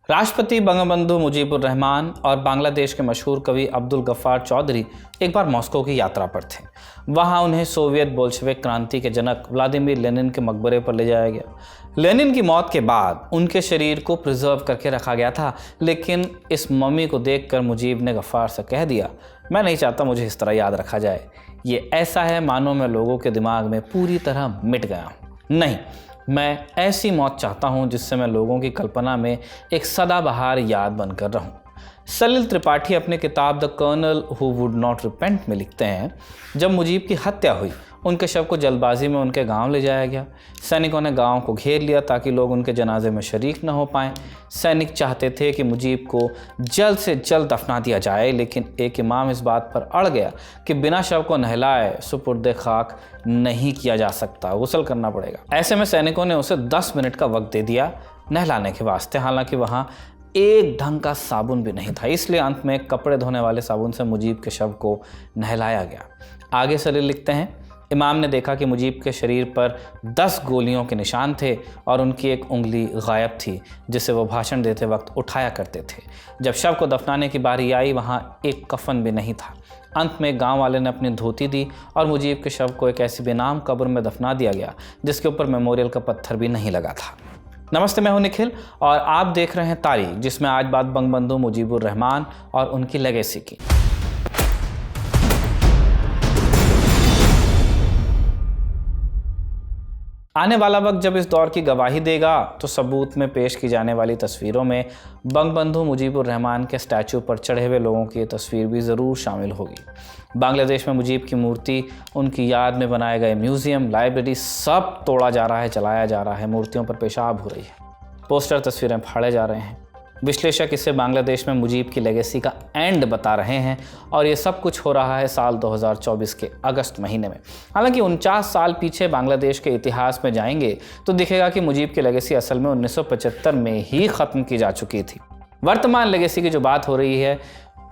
राष्ट्रपति बंगबंधु मुजीबुर रहमान और बांग्लादेश के मशहूर कवि अब्दुल गफ्फार चौधरी एक बार मॉस्को की यात्रा पर थे। वहां उन्हें सोवियत बोल्शेविक क्रांति के जनक व्लादिमीर लेनिन के मकबरे पर ले जाया गया। लेनिन की मौत के बाद उनके शरीर को प्रिजर्व करके रखा गया था, लेकिन इस मम्मी को देखकर मुजीब ने गफ्फार से कह दिया, मैं नहीं चाहता मुझे इस तरह याद रखा जाए। ये ऐसा है मानो मैं लोगों के दिमाग में पूरी तरह मिट गया हूँ। नहीं, मैं ऐसी मौत चाहता हूं जिससे मैं लोगों की कल्पना में एक सदाबहार याद बनकर रहूं। सलिल त्रिपाठी अपनी किताब the Colonel who would not repent में लिखते हैं, जब मुजीब की हत्या हुई उनके शव को जल्दबाजी में उनके गांव ले जाया गया। सैनिकों ने गांव को घेर लिया ताकि लोग उनके जनाजे में शरीक न हो पाएं। सैनिक चाहते थे कि मुजीब को जल्द से जल्द दफना दिया जाए, लेकिन एक इमाम इस बात पर अड़ गया कि बिना शव को नहलाए सुपुर्दे खाक नहीं किया जा सकता, गुस्ल करना पड़ेगा। ऐसे में सैनिकों ने उसे 10 मिनट का वक्त दे दिया नहलाने के वास्ते। हालांकि वहाँ एक ढंग का साबुन भी नहीं था, इसलिए अंत में कपड़े धोने वाले साबुन से मुजीब के शव को नहलाया गया। आगे सलील लिखते हैं, इमाम ने देखा कि मुजीब के शरीर पर 10 गोलियों के निशान थे और उनकी एक उंगली गायब थी जिसे वो भाषण देते वक्त उठाया करते थे। जब शव को दफनाने की बारी आई, वहाँ एक कफन भी नहीं था। अंत में गांव वाले ने अपनी धोती दी और मुजीब के शव को एक ऐसी बेनाम कब्र में दफना दिया गया जिसके ऊपर मेमोरियल का पत्थर भी नहीं लगा था। नमस्ते, मैं हूं निखिल और आप देख रहे हैं तारीख, जिसमें आज बात बंगबंधु मुजीबुर रहमान और उनकी लेगेसी की। आने वाला वक्त जब इस दौर की गवाही देगा तो सबूत में पेश की जाने वाली तस्वीरों में बंगबंधु मुजीबुर रहमान के स्टैचू पर चढ़े हुए लोगों की तस्वीर भी ज़रूर शामिल होगी। बांग्लादेश में मुजीब की मूर्ति, उनकी याद में बनाए गए म्यूज़ियम, लाइब्रेरी सब तोड़ा जा रहा है, चलाया जा रहा है। मूर्तियों पर पेशाब हो रही है, पोस्टर तस्वीरें फाड़े जा रहे हैं। विश्लेषक इसे बांग्लादेश में मुजीब की लेगेसी का एंड बता रहे हैं और ये सब कुछ हो रहा है साल 2024 के अगस्त महीने में। हालांकि 49 साल पीछे बांग्लादेश के इतिहास में जाएंगे तो दिखेगा कि मुजीब की लेगेसी असल में 1975 में ही ख़त्म की जा चुकी थी। वर्तमान लेगेसी की जो बात हो रही है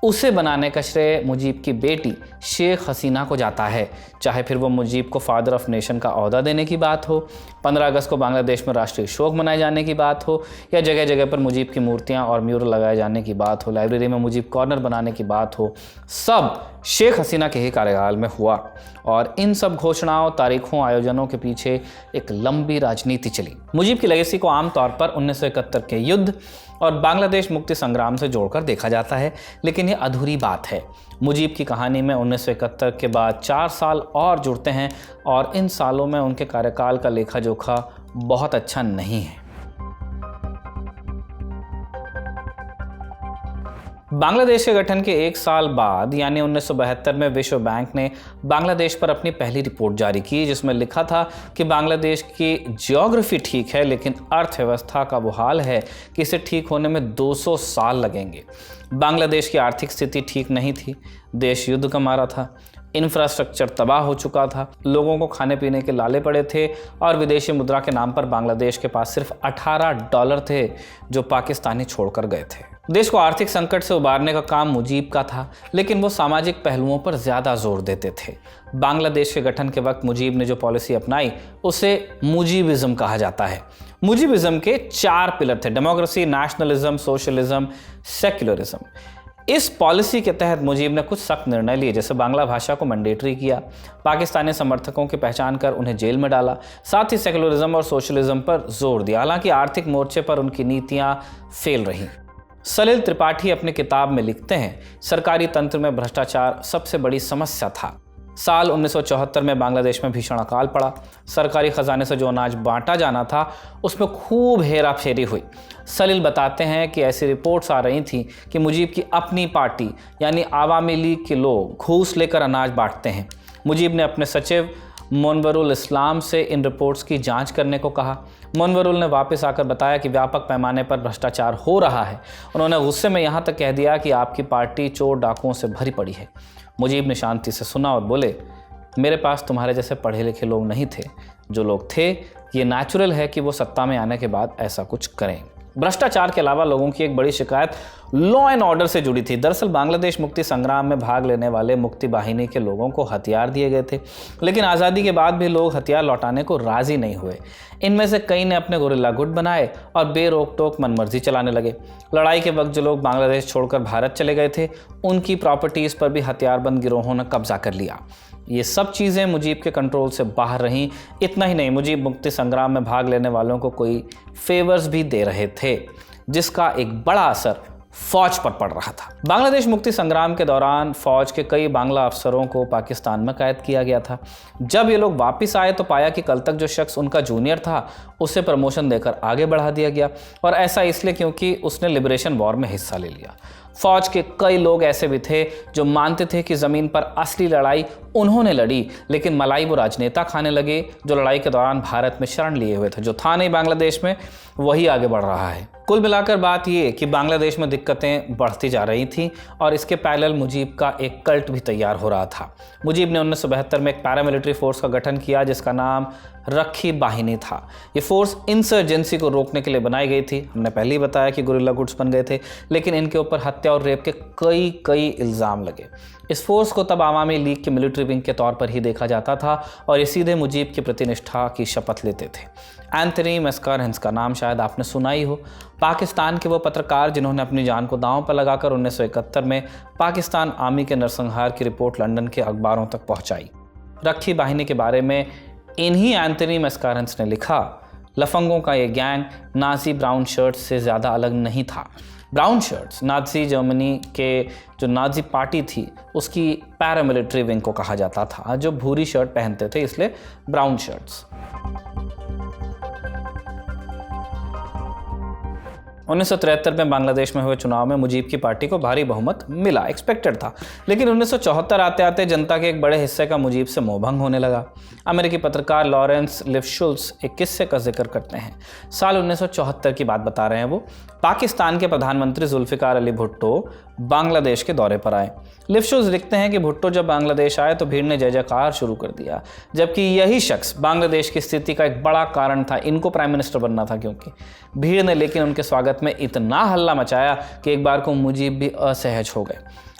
उसे बनाने का श्रेय मुजीब की बेटी शेख हसीना को जाता है, चाहे फिर वो मुजीब को फादर ऑफ नेशन का ओहदा देने की बात हो, 15 अगस्त को बांग्लादेश में राष्ट्रीय शोक मनाए जाने की बात हो, या जगह जगह पर मुजीब की मूर्तियां और म्यूरल लगाए जाने की बात हो, लाइब्रेरी में मुजीब कॉर्नर बनाने की बात हो। सब शेख हसीना के ही कार्यकाल में हुआ और इन सब घोषणाओं, तारीखों, आयोजनों के पीछे एक लंबी राजनीति चली। मुजीब की लेगेसी को आमतौर पर 1971 के युद्ध और बांग्लादेश मुक्ति संग्राम से जोड़कर देखा जाता है, लेकिन ये अधूरी बात है। मुजीब की कहानी में 1971 के बाद 4 साल और जुड़ते हैं और इन सालों में उनके कार्यकाल का लेखा जोखा बहुत अच्छा नहीं है। बांग्लादेश के गठन के 1 साल बाद यानी 1972 में विश्व बैंक ने बांग्लादेश पर अपनी पहली रिपोर्ट जारी की, जिसमें लिखा था कि बांग्लादेश की ज्योग्राफी ठीक है लेकिन अर्थव्यवस्था का वो हाल है कि इसे ठीक होने में 200 साल लगेंगे। बांग्लादेश की आर्थिक स्थिति ठीक नहीं थी, देश युद्ध का मारा था, इंफ्रास्ट्रक्चर तबाह हो चुका था, लोगों को खाने पीने के लाले पड़े थे और विदेशी मुद्रा के नाम पर बांग्लादेश के पास सिर्फ $18 थे जो पाकिस्तानी छोड़कर गए थे। देश को आर्थिक संकट से उबारने का काम मुजीब का था, लेकिन वो सामाजिक पहलुओं पर ज़्यादा जोर देते थे। बांग्लादेश के गठन के वक्त मुजीब ने जो पॉलिसी अपनाई उसे मुजीबिज़म कहा जाता है। मुजीबिज़म के 4 पिलर थे: डेमोक्रेसी, नेशनलिज्म, सोशलिज्म, सेक्युलरिज्म। इस पॉलिसी के तहत मुजीब ने कुछ सख्त निर्णय लिए, जैसे बांग्ला भाषा को मैंडेटरी किया, पाकिस्तानी समर्थकों की पहचान कर उन्हें जेल में डाला, साथ ही सेक्युलरिज्म और सोशलिज्म पर जोर दिया। हालांकि आर्थिक मोर्चे पर उनकी नीतियां फेल रहीं। सलिल त्रिपाठी अपनी किताब में लिखते हैं, सरकारी तंत्र में भ्रष्टाचार सबसे बड़ी समस्या था। साल 1974 में बांग्लादेश में भीषण अकाल पड़ा। सरकारी खजाने से जो अनाज बांटा जाना था उसमें खूब हेरा फेरी हुई। सलील बताते हैं कि ऐसी रिपोर्ट्स आ रही थी कि मुजीब की अपनी पार्टी यानी आवामी लीग के लोग घूस लेकर अनाज बांटते हैं। मुजीब ने अपने सचिव मुनव्वरुल इस्लाम से इन रिपोर्ट्स की जांच करने को कहा। मुनव्वरुल ने वापस आकर बताया कि व्यापक पैमाने पर भ्रष्टाचार हो रहा है। उन्होंने गुस्से में यहाँ तक कह दिया कि आपकी पार्टी चोर डाकुओं से भरी पड़ी है। मुजीब ने शांति से सुना और बोले, मेरे पास तुम्हारे जैसे पढ़े लिखे लोग नहीं थे, जो लोग थे ये नेचुरल है कि वो सत्ता में आने के बाद ऐसा कुछ करें। भ्रष्टाचार के अलावा लोगों की एक बड़ी शिकायत लॉ एंड ऑर्डर से जुड़ी थी। दरअसल बांग्लादेश मुक्ति संग्राम में भाग लेने वाले मुक्ति बाहिनी के लोगों को हथियार दिए गए थे, लेकिन आज़ादी के बाद भी लोग हथियार लौटाने को राजी नहीं हुए। इनमें से कई ने अपने गोरिल्ला गुट बनाए और बेरोक टोक मनमर्जी चलाने लगे। लड़ाई के वक्त जो लोग बांग्लादेश छोड़कर भारत चले गए थे, उनकी प्रॉपर्टीज़ पर भी हथियारबंद गिरोहों ने कब्जा कर लिया। ये सब चीज़ें मुजीब के कंट्रोल से बाहर रहीं। इतना ही नहीं, मुजीब मुक्ति संग्राम में भाग लेने वालों को कोई फेवर्स भी दे रहे थे, जिसका एक बड़ा असर फौज पर पड़ रहा था। बांग्लादेश मुक्ति संग्राम के दौरान फौज के कई बांग्ला अफसरों को पाकिस्तान में कैद किया गया था। जब ये लोग वापस आए तो पाया कि कल तक जो शख्स उनका जूनियर था, उसे प्रमोशन देकर आगे बढ़ा दिया गया, और ऐसा इसलिए क्योंकि उसने लिबरेशन वॉर में हिस्सा ले लिया। फौज के कई लोग ऐसे भी थे जो मानते थे कि ज़मीन पर असली लड़ाई उन्होंने लड़ी, लेकिन मलाई वो राजनेता खाने लगे जो लड़ाई के दौरान भारत में शरण लिए हुए थे। जो था नहीं बांग्लादेश में, वही आगे बढ़ रहा है। कुल मिलाकर बात ये कि बांग्लादेश में दिक्कतें बढ़ती जा रही थीं और इसके पैरेलल मुजीब का एक कल्ट भी तैयार हो रहा था। मुजीब ने 1972 में एक पैरामिलिट्री फोर्स का गठन किया जिसका नाम रखी बाहिनी था। ये फोर्स इंसर्जेंसी को रोकने के लिए बनाई गई थी। हमने पहले ही बताया कि गुरिल्ला गुट्स बन गए थे, लेकिन इनके ऊपर हत्या और रेप के कई इल्ज़ाम लगे। इस फोर्स को तब आवामी लीग के मिलिट्री विंग के तौर पर ही देखा जाता था और ये सीधे मुजीब की प्रतिनिष्ठा की शपथ लेते थे। एंथनी मैस्कारेंस का नाम शायद आपने सुना ही हो। पाकिस्तान के वो पत्रकार जिन्होंने अपनी जान को दांव पर लगाकर 1971 में पाकिस्तान आर्मी के नरसंहार की रिपोर्ट लंदन के अखबारों तक पहुंचाई। रखी बाहिनी के बारे में इन्हीं एंथनी मैस्कारेंस ने लिखा, लफंगों का ये गैंग नाजी ब्राउन शर्ट्स से ज़्यादा अलग नहीं था। ब्राउन शर्ट्स नाजी जर्मनी के जो नाजी पार्टी थी उसकी पैरामिलिट्री विंग को कहा जाता था, जो भूरी शर्ट पहनते थे, इसलिए ब्राउन शर्ट्स। 1973 में बांग्लादेश में हुए चुनाव में मुजीब की पार्टी को भारी बहुमत मिला, एक्सपेक्टेड था, लेकिन 1974 आते आते जनता के एक बड़े हिस्से का मुजीब से मोहभंग होने लगा। अमेरिकी पत्रकार लॉरेंस लिफशुल्स एक किस्से का जिक्र करते हैं। साल 1974 की बात बता रहे हैं वो। पाकिस्तान के प्रधानमंत्री जुल्फिकार अली भुट्टो बांग्लादेश के दौरे पर आए। लिफशुल्स लिखते हैं कि भुट्टो जब बांग्लादेश आए तो भीड़ ने जय जयकार शुरू कर दिया, जबकि यही शख्स बांग्लादेश की स्थिति का एक बड़ा कारण था। इनको प्राइम मिनिस्टर बनना था, क्योंकि भीड़ ने लेकिन उनके स्वागत में इतना हल्ला मचाया कि एक बार को मुजीब भी असहज हो गए।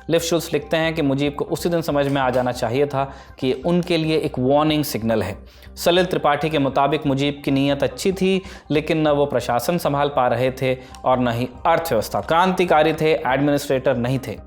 लिफशुल्स लिखते हैं कि मुजीब को उसी दिन समझ में आ जाना चाहिए था कि ये उनके लिए एक वार्निंग सिग्नल है। सलिल त्रिपाठी के मुताबिक मुजीब की नीयत अच्छी थी, लेकिन न वो प्रशासन संभाल पा रहे थे और न ही अर्थव्यवस्था। क्रांतिकारी थे, एडमिनिस्ट्रेटर नहीं थे।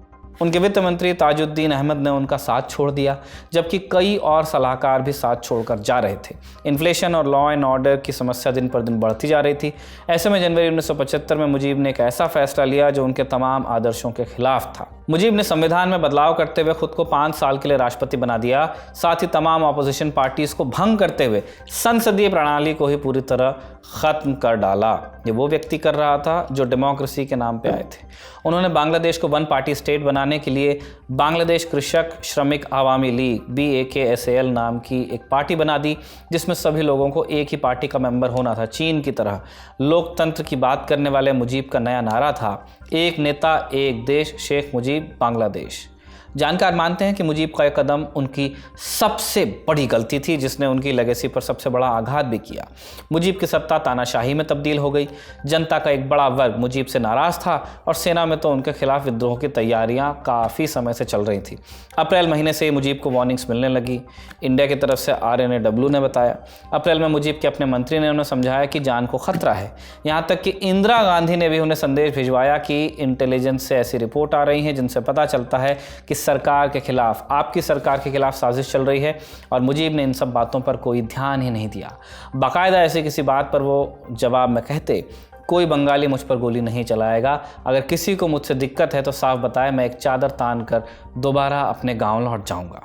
उनके वित्त मंत्री ताजुद्दीन अहमद ने उनका साथ छोड़ दिया, जबकि कई और सलाहकार भी साथ छोड़कर जा रहे थे। इन्फ्लेशन और लॉ एंड ऑर्डर की समस्या दिन पर दिन बढ़ती जा रही थी। ऐसे में जनवरी 1975 में मुजीब ने एक ऐसा फैसला लिया जो उनके तमाम आदर्शों के खिलाफ था। मुजीब ने संविधान में बदलाव करते हुए खुद को 5 साल के लिए राष्ट्रपति बना दिया। साथ ही तमाम ऑपोजिशन पार्टीज को भंग करते हुए संसदीय प्रणाली को ही पूरी तरह खत्म कर डाला। ये वो व्यक्ति कर रहा था जो डेमोक्रेसी के नाम पे आए थे। उन्होंने बांग्लादेश को 1 पार्टी स्टेट बनाने के लिए बांग्लादेश कृषक श्रमिक आवामी लीग BAKSAL नाम की एक पार्टी बना दी, जिसमें सभी लोगों को एक ही पार्टी का मेंबर होना था। चीन की तरह लोकतंत्र की बात करने वाले मुजीब का नया नारा था, एक नेता एक देश, शेख मुजीब बांग्लादेश। जानकार मानते हैं कि मुजीब का यह कदम उनकी सबसे बड़ी गलती थी, जिसने उनकी लेगेसी पर सबसे बड़ा आघात भी किया। मुजीब की सत्ता तानाशाही में तब्दील हो गई। जनता का एक बड़ा वर्ग मुजीब से नाराज़ था और सेना में तो उनके खिलाफ विद्रोह की तैयारियां काफ़ी समय से चल रही थी। अप्रैल महीने से मुजीब को वार्निंग्स मिलने लगी। इंडिया की तरफ से RNAW ने बताया। अप्रैल में मुजीब के अपने मंत्री ने उन्हें समझाया कि जान को खतरा है। यहाँ तक कि इंदिरा गांधी ने भी उन्हें संदेश भिजवाया कि इंटेलिजेंस से ऐसी रिपोर्ट आ रही हैं जिनसे पता चलता है कि सरकार के खिलाफ, आपकी सरकार के खिलाफ साजिश चल रही है। और मुजीब ने इन सब बातों पर कोई ध्यान ही नहीं दिया। बाकायदा ऐसे किसी बात पर वो जवाब में कहते, कोई बंगाली मुझ पर गोली नहीं चलाएगा। अगर किसी को मुझसे दिक्कत है तो साफ बताए, मैं एक चादर तान कर दोबारा अपने गांव लौट जाऊंगा।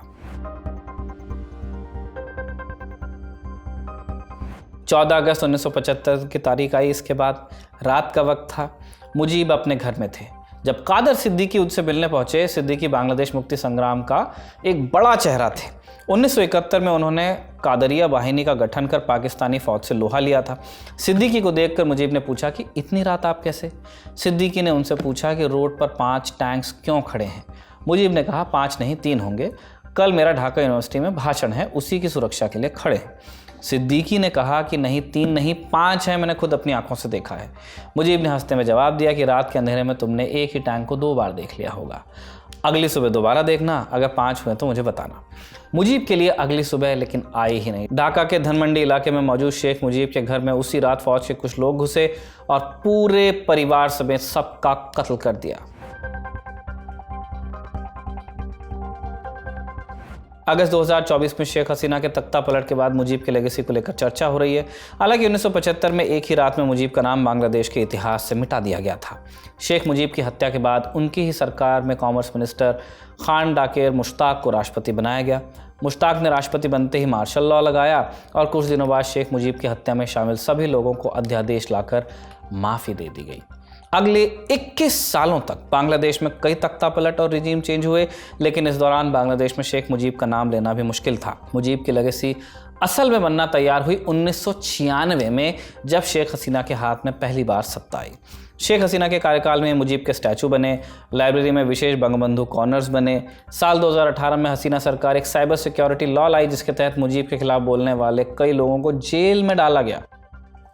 14 अगस्त 1975 की तारीख आई। इसके बाद रात का वक्त था। मुजीब अपने घर में थे जब कादर सिद्दीकी उनसे मिलने पहुंचे। सिद्दीकी बांग्लादेश मुक्ति संग्राम का एक बड़ा चेहरा थे। 1971 में उन्होंने कादरिया बाहिनी का गठन कर पाकिस्तानी फौज से लोहा लिया था। सिद्दीकी को देखकर मुजीब ने पूछा कि इतनी रात आप कैसे? सिद्दीकी ने उनसे पूछा कि रोड पर 5 टैंक्स क्यों खड़े हैं? मुजीब ने कहा 5 नहीं 3 होंगे। कल मेरा ढाका यूनिवर्सिटी में भाषण है, उसी की सुरक्षा के लिए खड़े हैं। सिद्दीकी ने कहा कि नहीं 3 नहीं 5 है, मैंने खुद अपनी आंखों से देखा है। मुजीब ने हंसते में जवाब दिया कि रात के अंधेरे में तुमने एक ही टैंक को 2 बार देख लिया होगा, अगली सुबह दोबारा देखना, अगर 5 हुए तो मुझे बताना। मुजीब के लिए अगली सुबह लेकिन आई ही नहीं। ढाका के धनमंडी इलाके में मौजूद शेख मुजीब के घर में उसी रात फौज के कुछ लोग घुसे और पूरे परिवार समेत सबका कत्ल कर दिया। अगस्त 2024 में शेख हसीना के तख्ता पलट के बाद मुजीब के लेगेसी को लेकर चर्चा हो रही है। हालांकि 1975 में एक ही रात में मुजीब का नाम बांग्लादेश के इतिहास से मिटा दिया गया था। शेख मुजीब की हत्या के बाद उनकी ही सरकार में कॉमर्स मिनिस्टर खान डाकेर मुश्ताक को राष्ट्रपति बनाया गया। मुश्ताक ने राष्ट्रपति बनते ही मार्शल लॉ लगाया और कुछ दिनों बाद शेख मुजीब की हत्या में शामिल सभी लोगों को अध्यादेश लाकर माफ़ी दे दी गई। अगले 21 सालों तक बांग्लादेश में कई तख्ता पलट और रिजीम चेंज हुए, लेकिन इस दौरान बांग्लादेश में शेख मुजीब का नाम लेना भी मुश्किल था। मुजीब की लेगेसी असल में बनना तैयार हुई 1996 में, जब शेख हसीना के हाथ में पहली बार सत्ता आई। शेख हसीना के कार्यकाल में मुजीब के स्टैचू बने, लाइब्रेरी में विशेष बंगबंधु कॉर्नर्स बने। साल 2018 में हसीना सरकार एक साइबर सिक्योरिटी लॉ लाई, जिसके तहत मुजीब के खिलाफ बोलने वाले कई लोगों को जेल में डाला गया।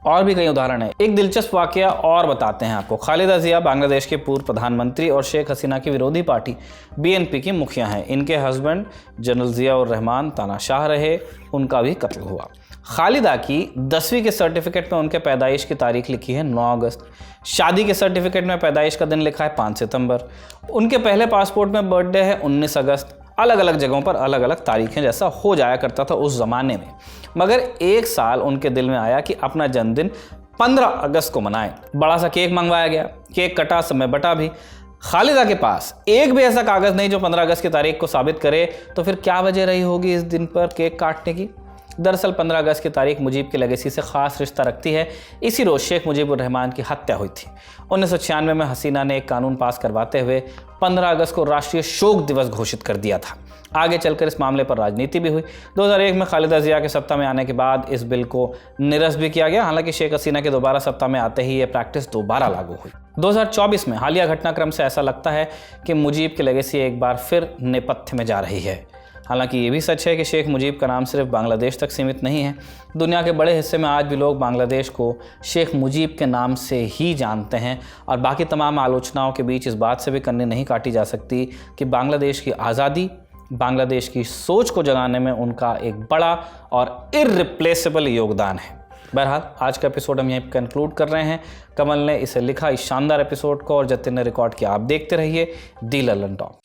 और भी कई उदाहरण है। एक दिलचस्प वाकया और बताते हैं आपको। खालिदा जिया बांग्लादेश के पूर्व प्रधानमंत्री और शेख हसीना की विरोधी पार्टी बीएनपी की मुखिया हैं। इनके हस्बैंड जनरल जिया उर रहमान तानाशाह रहे, उनका भी कत्ल हुआ। खालिदा की 10वीं के सर्टिफिकेट में उनके पैदाइश की तारीख लिखी है 9 अगस्त। शादी के सर्टिफिकेट में पैदाइश का दिन लिखा है 5 सितंबर। उनके पहले पासपोर्ट में बर्थडे है 19 अगस्त। अलग अलग जगहों पर अलग अलग तारीखें, जैसा हो जाया करता था उस ज़माने में। मगर एक साल उनके दिल में आया कि अपना जन्मदिन 15 अगस्त को मनाएं। बड़ा सा केक मंगवाया गया, केक कटा, समय बटा भी। खालिदा के पास एक भी ऐसा कागज़ नहीं जो 15 अगस्त की तारीख को साबित करे, तो फिर क्या वजह रही होगी इस दिन पर केक काटने की। दरअसल 15 अगस्त की तारीख मुजीब की लेगेसी से ख़ास रिश्ता रखती है। इसी रोज़ शेख मुजीबुर रहमान की हत्या हुई थी। 1996 में हसीना ने एक कानून पास करवाते हुए 15 अगस्त को राष्ट्रीय शोक दिवस घोषित कर दिया था। आगे चलकर इस मामले पर राजनीति भी हुई। 2001 में खालिदा जिया के सत्ता में आने के बाद इस बिल को निरस्त भी किया गया। हालांकि शेख हसीना के दोबारा सत्ता में आते ही ये प्रैक्टिस दोबारा लागू हुई। 2024 में हालिया घटनाक्रम से ऐसा लगता है कि मुजीब की लेगेसी एक बार फिर नेपथ्य में जा रही है। हालांकि ये भी सच है कि शेख मुजीब का नाम सिर्फ बांग्लादेश तक सीमित नहीं है। दुनिया के बड़े हिस्से में आज भी लोग बांग्लादेश को शेख मुजीब के नाम से ही जानते हैं। और बाकी तमाम आलोचनाओं के बीच इस बात से भी कन्नी नहीं काटी जा सकती कि बांग्लादेश की आज़ादी, बांग्लादेश की सोच को जगाने में उनका एक बड़ा और इररिप्लेसेबल योगदान है। बहरहाल आज का एपिसोड हम यहीं कंक्लूड कर रहे हैं। कमल ने इसे लिखा, इस शानदार एपिसोड को, और जतिन ने रिकॉर्ड किया। आप देखते रहिए दी लल्लन टॉक।